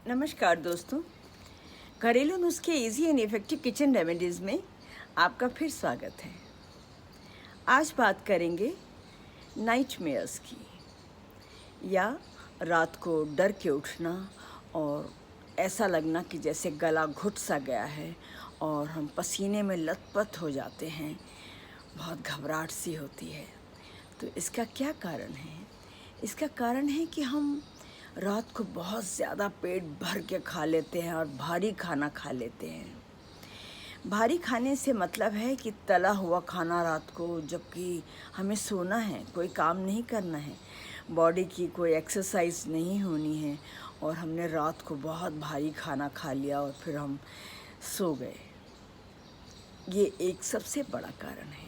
नमस्कार दोस्तों, घरेलू नुस्खे easy and effective kitchen remedies में आपका फिर स्वागत है। आज बात करेंगे नाइटमेयर्स की, या रात को डर के उठना और ऐसा लगना कि जैसे गला घुट सा गया है और हम पसीने में लथपथ हो जाते हैं, बहुत घबराहट सी होती है। तो इसका क्या कारण है? इसका कारण है कि हम रात को बहुत ज़्यादा पेट भर के खा लेते हैं और भारी खाना खा लेते हैं। भारी खाने से मतलब है कि तला हुआ खाना रात को, जबकि हमें सोना है, कोई काम नहीं करना है, बॉडी की कोई एक्सरसाइज नहीं होनी है और हमने रात को बहुत भारी खाना खा लिया और फिर हम सो गए। ये एक सबसे बड़ा कारण है।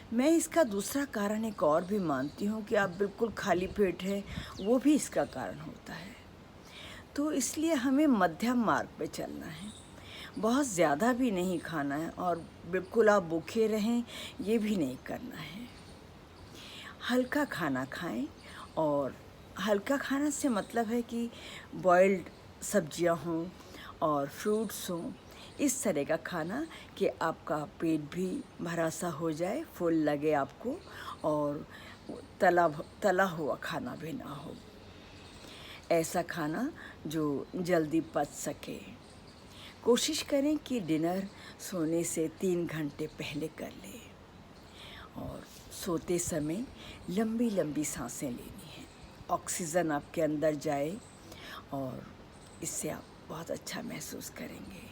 मैं इसका दूसरा कारण एक और भी मानती हूँ कि आप बिल्कुल खाली पेट हैं, वो भी इसका कारण होता है। तो इसलिए हमें मध्यम मार्ग पे चलना है, बहुत ज़्यादा भी नहीं खाना है और बिल्कुल आप भूखे रहें ये भी नहीं करना है। हल्का खाना खाएं, और हल्का खाना से मतलब है कि बॉइल्ड सब्जियां हों और फ्रूट्स हों, इस तरह का खाना कि आपका पेट भी भरा सा हो जाए, फुल लगे आपको, और तला हुआ खाना भी ना हो। ऐसा खाना जो जल्दी पच सके। कोशिश करें कि डिनर सोने से 3 घंटे पहले कर लें, और सोते समय लंबी लंबी सांसें लेनी है, ऑक्सीजन आपके अंदर जाए और इससे आप बहुत अच्छा महसूस करेंगे।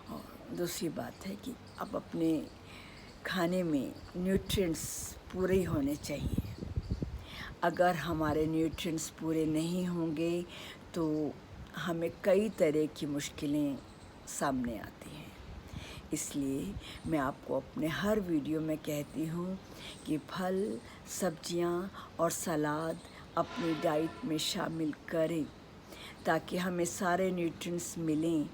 और दूसरी बात है कि आप अपने खाने में न्यूट्रिएंट्स पूरे होने चाहिए। अगर हमारे न्यूट्रिएंट्स पूरे नहीं होंगे तो हमें कई तरह की मुश्किलें सामने आती हैं। इसलिए मैं आपको अपने हर वीडियो में कहती हूँ कि फल, सब्जियाँ और सलाद अपनी डाइट में शामिल करें, ताकि हमें सारे न्यूट्रिएंट्स मिलें।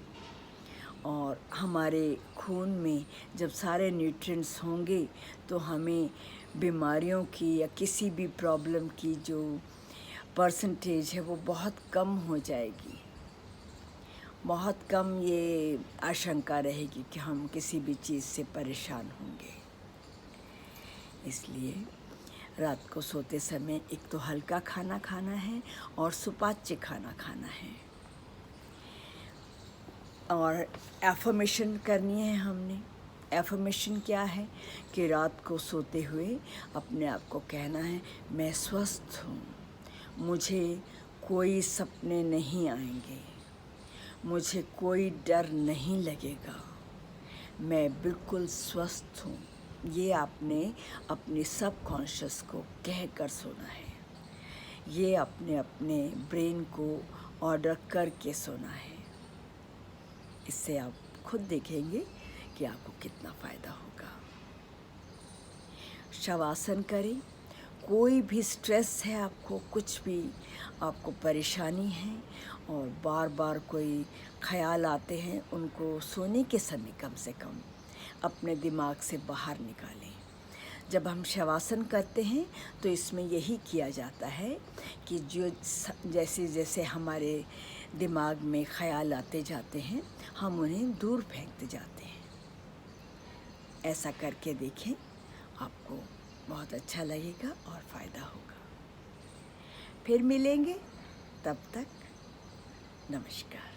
और हमारे खून में जब सारे न्यूट्रिएंट्स होंगे तो हमें बीमारियों की या किसी भी प्रॉब्लम की जो परसेंटेज है वो बहुत कम हो जाएगी। बहुत कम ये आशंका रहेगी कि हम किसी भी चीज़ से परेशान होंगे। इसलिए रात को सोते समय एक तो हल्का खाना खाना है और सुपाच्य खाना खाना है, और एफर्मेशन करनी है हमने। एफर्मेशन क्या है कि रात को सोते हुए अपने आप को कहना है, मैं स्वस्थ हूँ, मुझे कोई सपने नहीं आएंगे, मुझे कोई डर नहीं लगेगा, मैं बिल्कुल स्वस्थ हूँ। ये आपने अपने सबकॉन्शियस को कह कर सोना है। ये अपने अपने ब्रेन को ऑर्डर करके सोना है। इससे आप खुद देखेंगे कि आपको कितना फ़ायदा होगा। शवासन करें। कोई भी स्ट्रेस है आपको, कुछ भी आपको परेशानी है और बार बार कोई ख्याल आते हैं, उनको सोने के समय कम से कम अपने दिमाग से बाहर निकालें। जब हम शवासन करते हैं तो इसमें यही किया जाता है कि जो जैसे जैसे हमारे दिमाग में ख़याल आते जाते हैं, हम उन्हें दूर फेंकते जाते हैं। ऐसा करके देखें, आपको बहुत अच्छा लगेगा और फ़ायदा होगा। फिर मिलेंगे, तब तक नमस्कार।